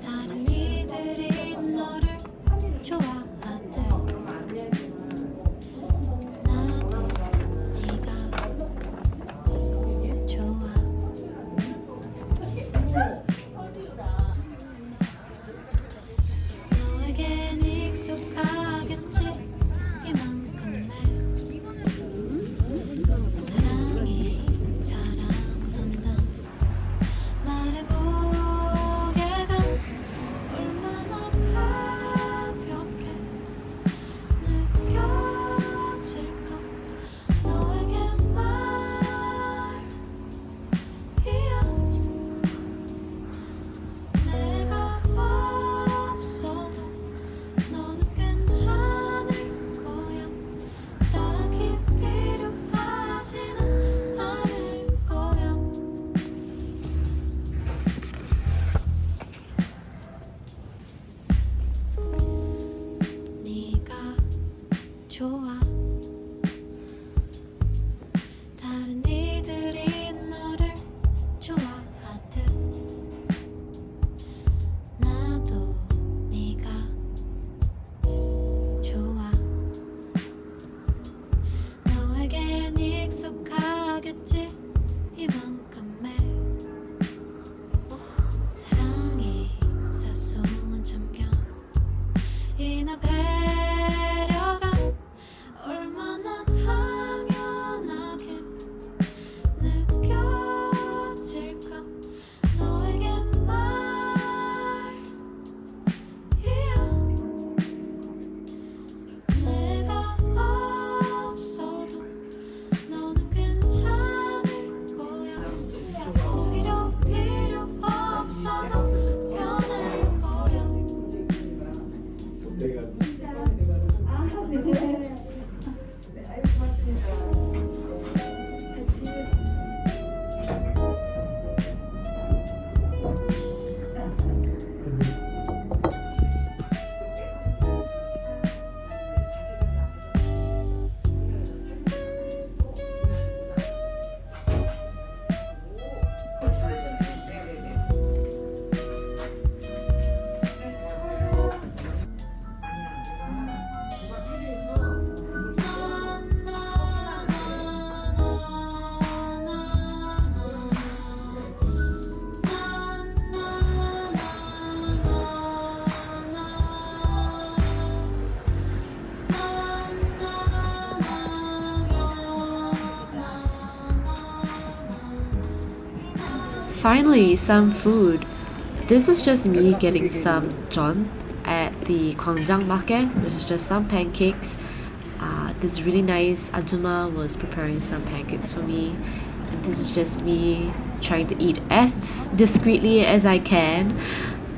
다른 이들이 너를 좋아하듯 나도 네가 좋아. 너에겐 익숙하겠지 이만큼 내 사랑이 사랑한다 말해보게가 얼마나 가볍게 느껴질까 너에게 말이야 내가 없어도 너는 괜찮을 거야 딱히 필요하지는 않을 거야 네가 좋아 다른 이들이 너를 좋아하듯 나도 네가 좋아 너에겐 익숙하겠지 이만큼의 사랑이 사소한 참견 이나 배려가 얼마나 당연하게 느껴질까 너에게 말이야 내가 없어도 너는 괜찮을 거야 오히려 필요 없어도 변할 거야 Finally, some food. This was just me getting some John at the Gwangjang market, which is just some pancakes. This really nice Ajuma was preparing some pancakes for me, and this is just me trying to eat as discreetly as I can.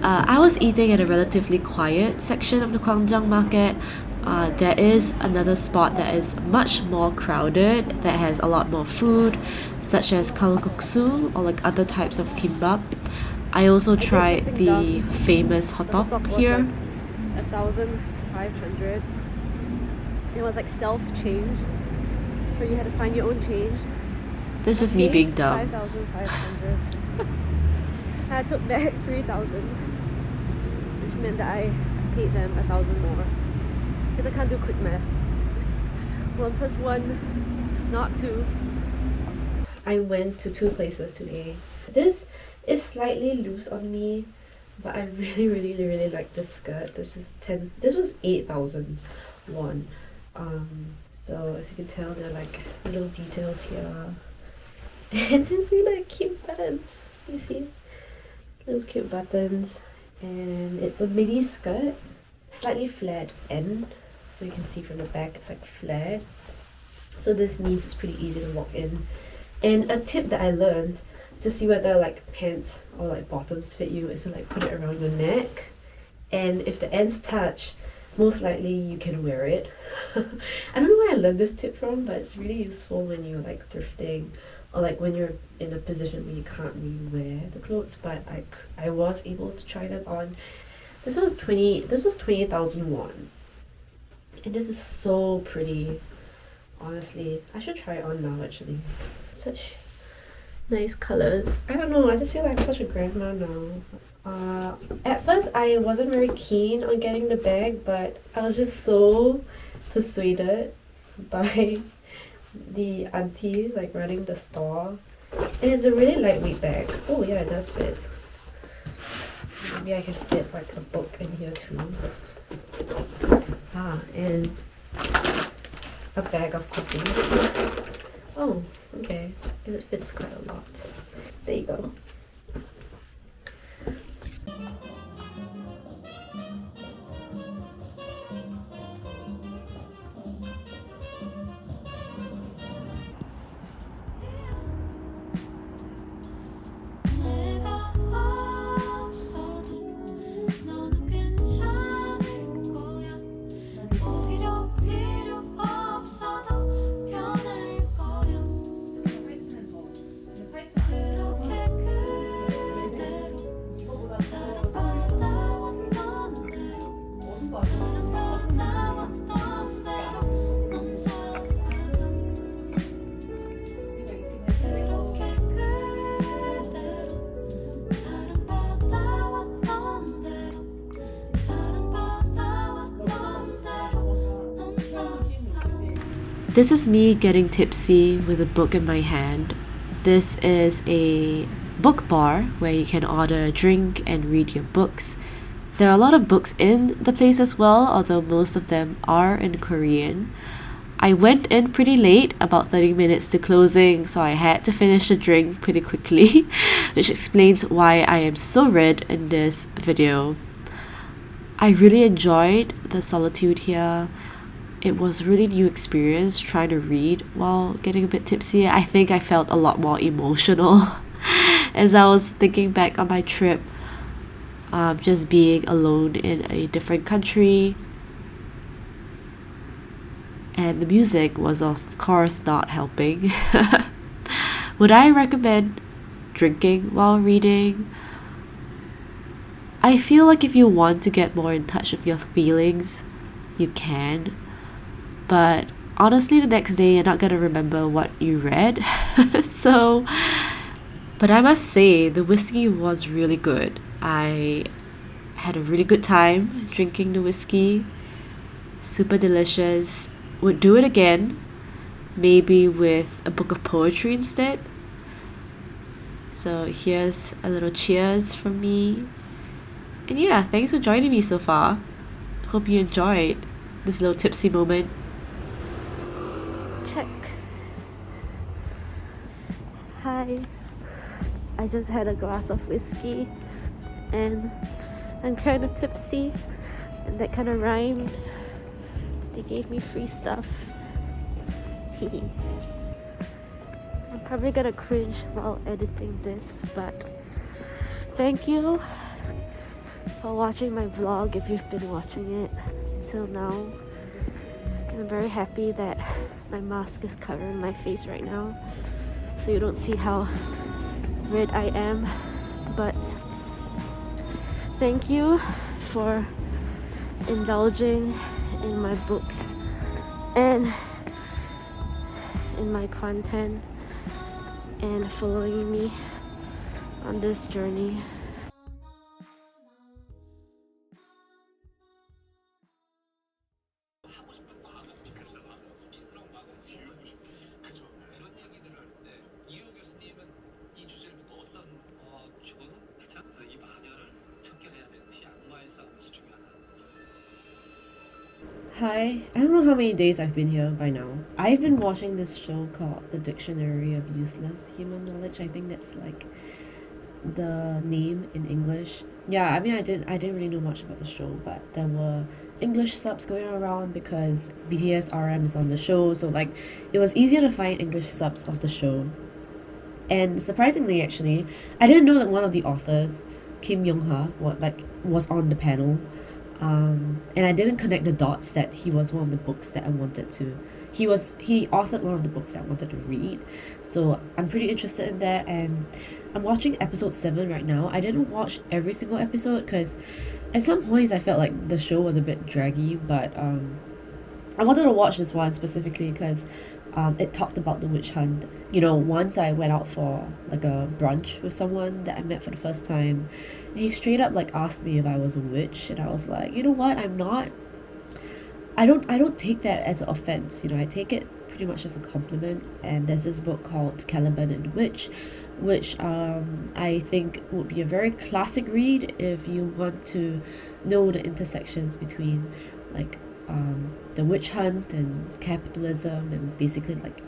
I was eating at a relatively quiet section of the Gwangjang market. There is another spot that is much more crowded that has a lot more food, such as kalguksu or like other types of kimbap. I also tried the famous hot dog here. 1,500. It was like self-change, so you had to find your own change. This is just me being dumb. 5,500. I took back 3,000, which meant that I paid them 1,000 more. Because I can't do quick math. 1 plus 1, not 2. I went to 2 places today. This is slightly loose on me, but I really like this skirt. This was 8,000 won. So as you can tell, there are like little details here. And there's really like cute buttons. You see? Little cute buttons. And it's a midi skirt, slightly flared end. So you can see from the back it's like flared. So this means it's pretty easy to walk in. And a tip that I learned to see whether like pants or like bottoms fit you is to like put it around your neck. And if the ends touch, most likely you can wear it. I don't know where I learned this tip from, but it's really useful when you're like thrifting or like when you're in a position where you can't really wear the clothes. But I was able to try them on. This was 20,000 won. And this is so pretty. Honestly, I should try it on now actually. Such nice colors. I don't know, I just feel like I'm such a grandma now. At first I wasn't very keen on getting the bag, but I was just so persuaded by the auntie like running the store. And it's a really lightweight bag. Oh yeah, it does fit. Maybe I can fit like a book in here too. And a bag of cookies. Oh, okay. Because it fits quite a lot. There you go. 내가 없어도 너는 괜찮을 거야. 오히려 필요 없어도 변할 거야. 그렇게 그대로 사랑받아왔던 대로 사랑받아왔던 대로 넌 살아가. 그렇게 그대로 사랑받아왔던 대로 사랑받아왔던 대로 넌 살아가. This is me getting tipsy with a book in my hand. This is a book bar where you can order a drink and read your books. There are a lot of books in the place as well, although most of them are in Korean. I went in pretty late, about 30 minutes to closing, so I had to finish the drink pretty quickly, which explains why I am so red in this video. I really enjoyed the solitude here. It was really a new experience trying to read while getting a bit tipsy. I think I felt a lot more emotional as I was thinking back on my trip, just being alone in a different country. And the music was of course not helping. Would I recommend drinking while reading? I feel like if you want to get more in touch with your feelings, you can. But honestly, the next day you're not gonna remember what you read. But I must say, the whiskey was really good. I had a really good time drinking the whiskey. Super delicious. Would do it again. Maybe with a book of poetry instead. So here's a little cheers from me. And yeah, thanks for joining me so far. Hope you enjoyed this little tipsy moment. Check. Hi. I just had a glass of whiskey and I'm kind of tipsy, and that kind of rhymed. They gave me free stuff. I'm probably gonna cringe while editing this, but thank you for watching my vlog if you've been watching it until now. I'm very happy that my mask is covering my face right now, so you don't see how red I am. But thank you for indulging in my books and in my content and following me on this journey. Hi, I don't know how many days I've been here by now. I've been watching this show called The Dictionary of Useless Human Knowledge. I think that's like the name in English. Yeah, I mean I didn't really know much about the show, but there were English subs going around because BTS RM is on the show, so like it was easier to find English subs of the show. And surprisingly actually, I didn't know that one of the authors, Kim Young-ha, was on the panel. And I didn't connect the dots that he was one of the books that I wanted to. He authored one of the books that I wanted to read, so I'm pretty interested in that. And I'm watching episode 7 right now. I didn't watch every single episode because at some points I felt like the show was a bit draggy, but I wanted to watch this one specifically because it talked about the witch hunt. You know, once I went out for like a brunch with someone that I met for the first time, and he straight up like asked me if I was a witch, and I was like, you know what, I'm not. I don't take that as an offense, you know, I take it pretty much as a compliment. And there's this book called Caliban and the Witch, which I think would be a very classic read if you want to know the intersections between like the witch hunt and capitalism and basically like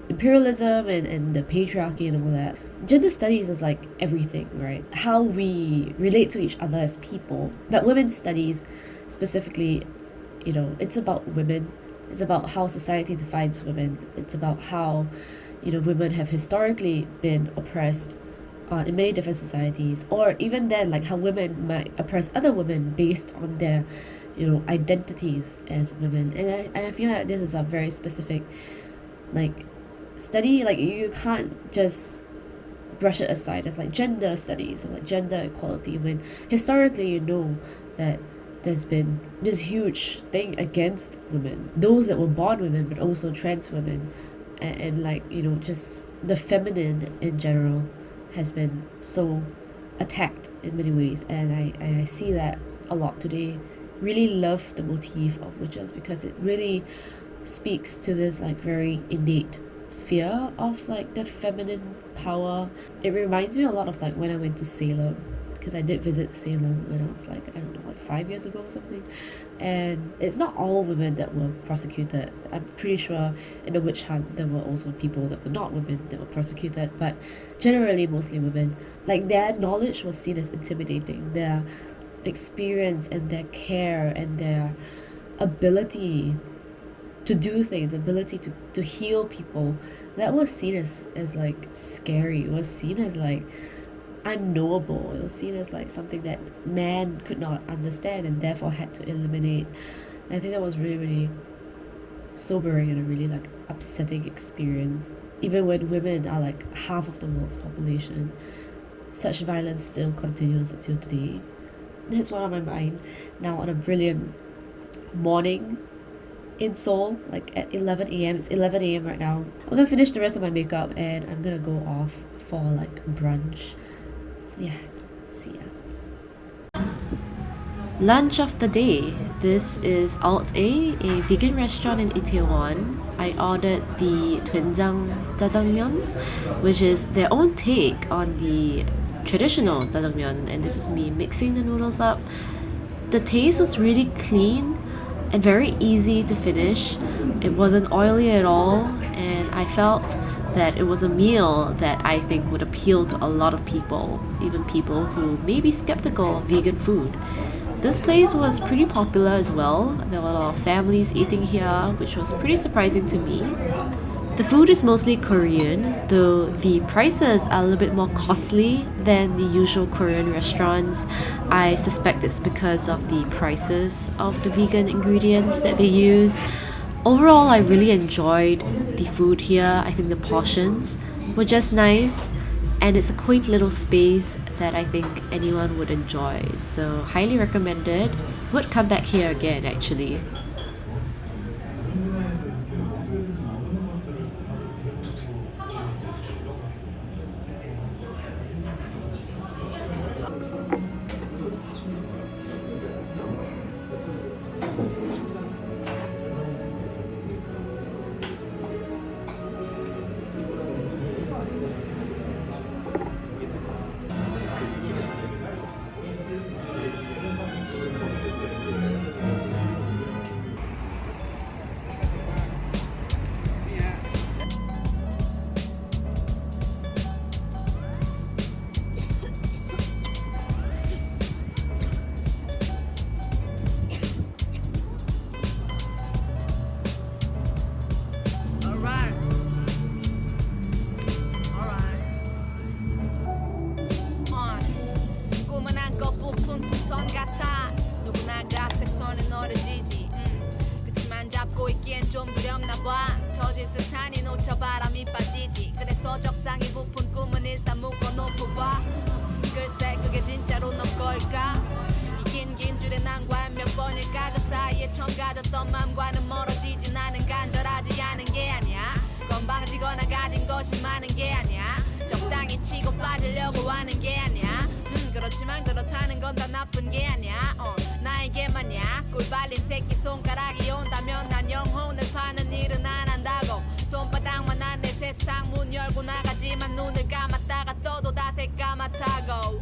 imperialism and the patriarchy and all that. Gender studies is like everything, right? How we relate to each other as people. But women's studies specifically, you know, it's about women. It's about how society defines women. It's about how, you know, women have historically been oppressed in many different societies, or even then, like how women might oppress other women based on their, you know, identities as women. And I feel like this is a very specific, like, study. Like, you can't just brush it aside as like gender studies or like gender equality when historically you know that there's been this huge thing against women, those that were born women but also trans women, and like, you know, just the feminine in general has been so attacked in many ways. And I see that a lot today. Really love the motif of witches because it really speaks to this like very innate fear of like the feminine power. It reminds me a lot of like when I went to Salem, because I did visit Salem when I was like, I don't know, like 5 years ago or something. And it's not all women that were prosecuted. I'm pretty sure in the witch hunt there were also people that were not women that were prosecuted, but generally mostly women. Like, their knowledge was seen as intimidating. Their experience and their care and their ability to do things, ability to heal people, that was seen as like scary. It was seen as like unknowable. It was seen as like something that man could not understand and therefore had to eliminate. And I think that was really, really sobering and a really like upsetting experience. Even when women are like half of the world's population, such violence still continues until today. That's one on my mind. Now, on a brilliant morning in Seoul, like at 11 a.m. It's 11 a.m. right now. I'm gonna finish the rest of my makeup and I'm gonna go off for like brunch. So yeah, see ya. Lunch of the day. This is Alt A vegan restaurant in Itaewon. I ordered the doenjang jjajangmyeon, which is their own take on the traditional jjajangmyeon, and this is me mixing the noodles up. The taste was really clean and very easy to finish. It wasn't oily at all, and I felt that it was a meal that I think would appeal to a lot of people, even people who may be skeptical of vegan food. This place was pretty popular as well. There were a lot of families eating here, which was pretty surprising to me. The food is mostly Korean, though the prices are a little bit more costly than the usual Korean restaurants. I suspect it's because of the prices of the vegan ingredients that they use. Overall, I really enjoyed the food here. I think the portions were just nice, and it's a quaint little space that I think anyone would enjoy. So highly recommended. Would come back here again actually. 좀 두렵나 봐 터질 듯하니 놓쳐 바람이 빠지지 하늘에서 적당히 부푼 꿈은 일단 묶어놓고 봐 글쎄 그게 진짜로 넌 걸까 이 긴 줄에 난 과연 몇 번일까 그 사이에 처음 가졌던 맘과는 멀어지진 않은 간절하지 않은 게 아니야 건방지거나 가진 것이 많은 게 아니야 적당히 치고 빠지려고 하는 게 아니야 그렇지만 그렇다는 건 다 나쁜 게 아니야 나에게 마냐 꿀 발린 새끼 손가락이 온다면 난 영혼을 파는 일은 안 한다고 손바닥만 한 내 세상 문 열고 나가지만 눈을 감았다가 떠도 다 새까맣다고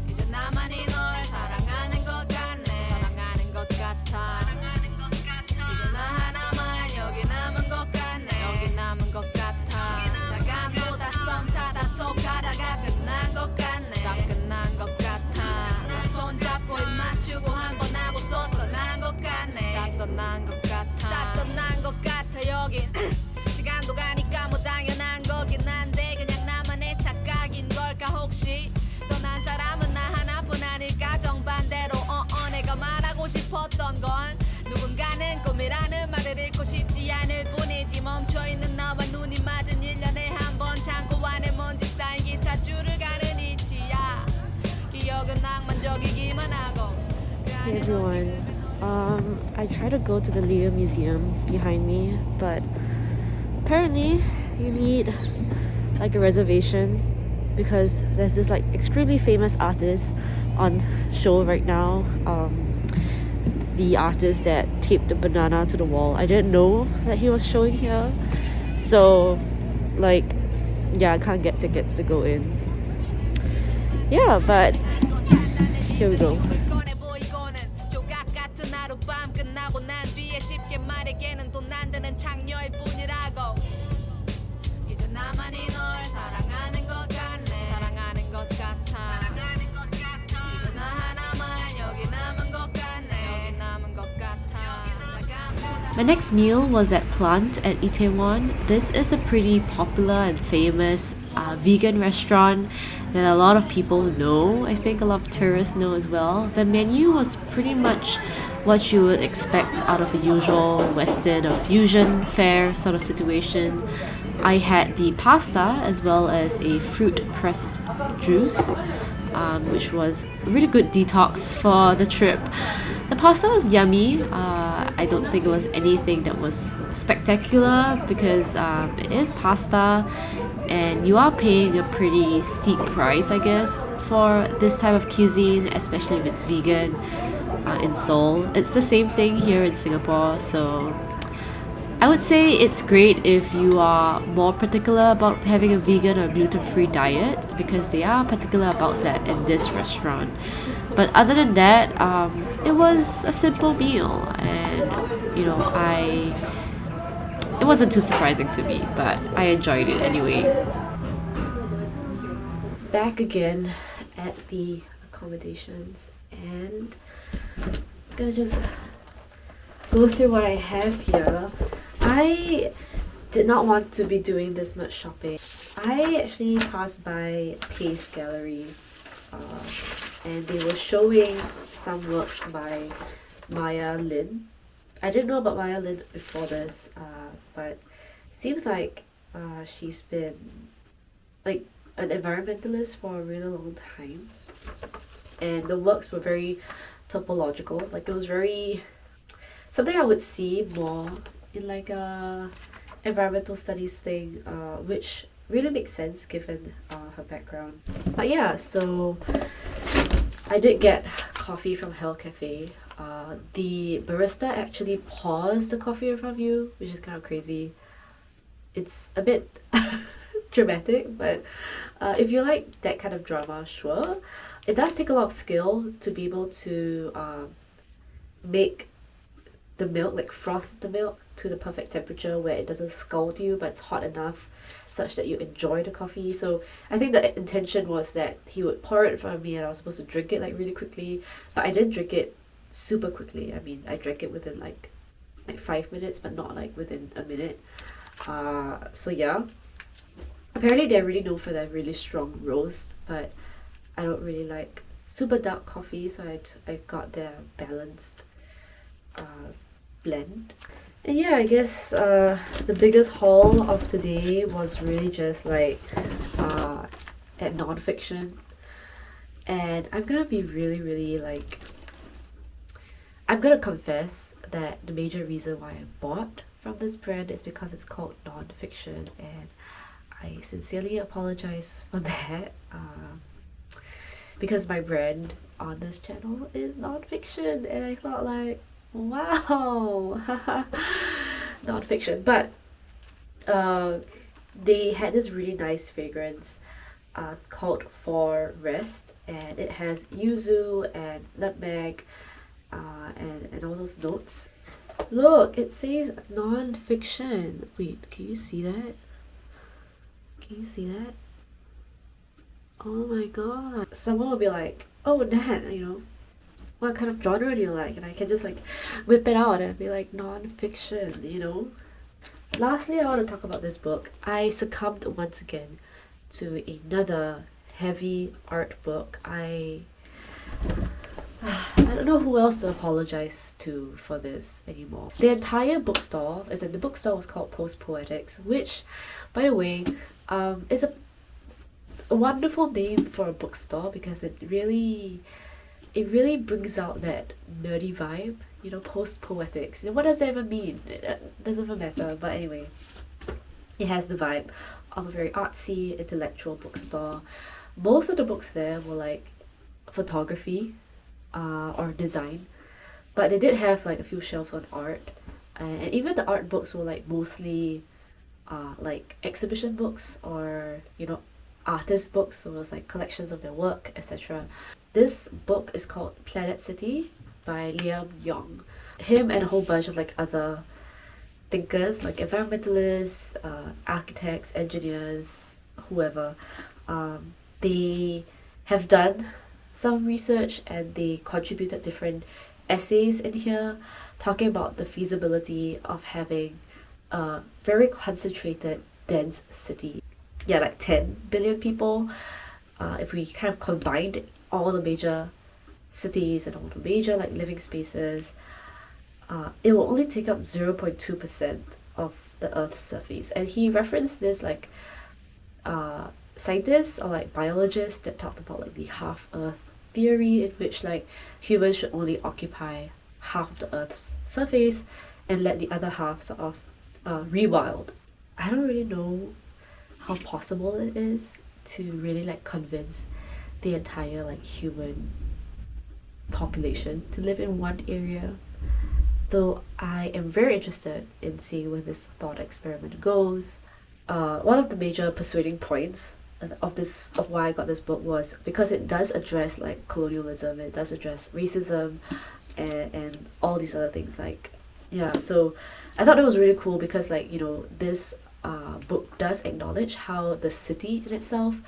이제 나만이 널 사랑하는 것 같네 사랑하는 것 같아 이제 나 하나만 여기 남은 것 같네 여기 남은 것 같아 나간보다 썸 타다 톡 하다가 끝난 것 같네 다 끝난 것 같아 나 손잡고 입 맞추고 한 번 하고서 떠난 것 같네 다 떠난 것 같아 다 떠난 것 같아 여긴 시간도 가니까 뭐 당연한 거긴 한데 그냥 나만의 착각인 걸까 혹시 떠난 사람은 나 하나뿐 아닐까 정반대로 내가 말하고 싶었던 건 누군가는 꿈이라는 말을 읽고 싶지 않을 뿐이지 멈춰있는 나와 눈이 맞은 1년에 한 번 창고 안에 먼지 쌓인 기타 줄을 가는 이치야 기억은 낭만적이기만 하고 그 Hey 안에 everyone. I tried to go to the Leo Museum behind me, but apparently you need like a reservation because there's this like extremely famous artist on show right now. The artist that taped the banana to the wall. I didn't know that he was showing here, so like yeah, I can't get tickets to go in. Yeah, but here we go. 꺼내 보이고는 조각 같은 하룻밤 끝나고 난 뒤에 쉽게 말하기에는 돈 안 드는 창녀일 뿐이라고 이제 나만이 널 사랑하는 것 같네 사랑하는 것 같아 이제 나 하나만 여기 남은 것 같네 여기 남은 것 같아 My next meal was at Plant at Itaewon. This is a pretty popular and famous vegan restaurant that a lot of people know. I think a lot of tourists know as well. The menu was pretty much what you would expect out of a usual Western or fusion fare sort of situation. I had the pasta as well as a fruit pressed juice, which was really good detox for the trip. The pasta was yummy. I don't think it was anything that was spectacular because it is pasta and you are paying a pretty steep price, I guess, for this type of cuisine, especially if it's vegan in Seoul. It's the same thing here in Singapore, so I would say it's great if you are more particular about having a vegan or gluten-free diet because they are particular about that in this restaurant. But other than that, it was a simple meal and you know, it wasn't too surprising to me, but I enjoyed it anyway. Back again at the accommodations and I'm gonna just go through what I have here. I did not want to be doing this much shopping. I actually passed by Pace Gallery and they were showing some works by Maya Lin. I didn't know about Maya Lin before this, but seems like she's been like an environmentalist for a really long time. And the works were very topological. Like it was very something I would see more in like a environmental studies thing, which really makes sense given her background. But yeah, so I did get coffee from Hell Cafe. The barista actually pours the coffee in front of you, which is kind of crazy. It's a bit dramatic, but if you like that kind of drama, sure. It does take a lot of skill to be able to make the milk, like froth the milk to the perfect temperature where it doesn't scald you but it's hot enough such that you enjoy the coffee. So I think the intention was that he would pour it in front of me and I was supposed to drink it like really quickly, but I didn't drink it super quickly. I mean, I drank it within like 5 minutes, but not like within a minute. So yeah, apparently they're really known for their really strong roast, but I don't really like super dark coffee, so I got their balanced blend. And yeah, I guess the biggest haul of today was really just like at non-fiction. And I'm gonna be really like, I'm gonna confess that the major reason why I bought from this brand is because it's called non-fiction, and I sincerely apologize for that. Because my brand on this channel is non-fiction, and I thought like, wow, non-fiction. But they had this really nice fragrance called For Rest, and it has yuzu and nutmeg and all those notes. Look, it says non-fiction. Wait, can you see that? Can you see that? Oh my god. Someone will be like, oh Nat, you know, what kind of genre do you like? And I can just like whip it out and be like, non-fiction, you know? Lastly, I want to talk about this book. I succumbed once again to another heavy art book. I don't know who else to apologize to for this anymore. The entire bookstore, as in the bookstore was called Post Poetics, which, by the way, is a wonderful name for a bookstore because it really brings out that nerdy vibe, you know, Post Poetics. You know, what does that even mean? It doesn't even matter, but anyway, it has the vibe of a very artsy, intellectual bookstore. Most of the books there were like photography or design, but they did have like a few shelves on art, and even the art books were like mostly like exhibition books or, you know, artist books, so it was like collections of their work, etc. This book is called Planet City by Liam Yong. Him and a whole bunch of like other thinkers, like environmentalists, architects, engineers, whoever, they have done some research and they contributed different essays in here talking about the feasibility of having a very concentrated, dense city. Yeah, like 10 billion people. If we kind of combined all the major cities and all the major like living spaces, it will only take up 0.2% of the Earth's surface. And he referenced this like scientists or like biologists that talked about like the half Earth theory, in which like humans should only occupy half of the Earth's surface and let the other half sort of rewild. I don't really know how possible it is to really like convince the entire like human population to live in one area, though I am very interested in seeing where this thought experiment goes. One of the major persuading points of why I got this book was because it does address like colonialism, it does address racism and all these other things. Like, yeah, so I thought it was really cool because like, you know, this book does acknowledge how the city in itself,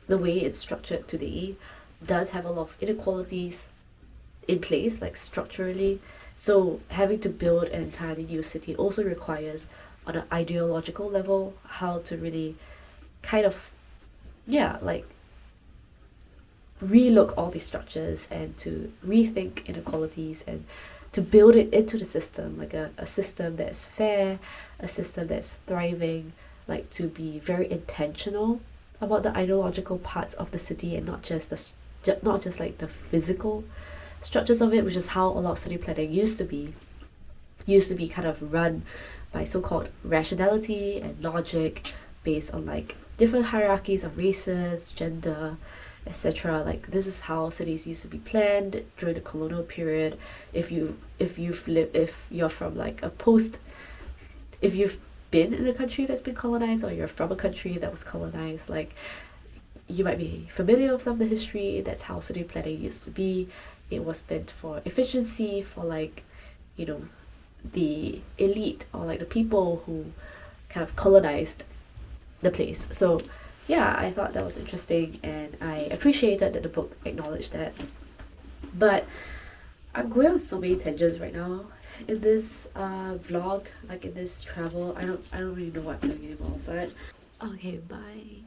the way it's structured today, does have a lot of inequalities in place, like structurally. So having to build an entirely new city also requires, on an ideological level, how to really kind of, yeah, like relook all these structures and to rethink inequalities and to build it into the system, like a system that's fair, a system that's thriving, like to be very intentional about the ideological parts of the city and not just like the physical structures of it, which is how a lot of city planning used to be kind of run by so-called rationality and logic based on like different hierarchies of races, gender, etc. Like this is how cities used to be planned during the colonial period. If you're from like if you've been in a country that's been colonized, or you're from a country that was colonized, like you might be familiar with some of the history. That's how city planning used to be. It was meant for efficiency, for like, you know, the elite or like the people who kind of colonized the place. So yeah, I thought that was interesting and I appreciated that the book acknowledged that. But I'm going on so many tangents right now in this vlog, like in this travel. I don't really know what I'm doing anymore, but okay, bye.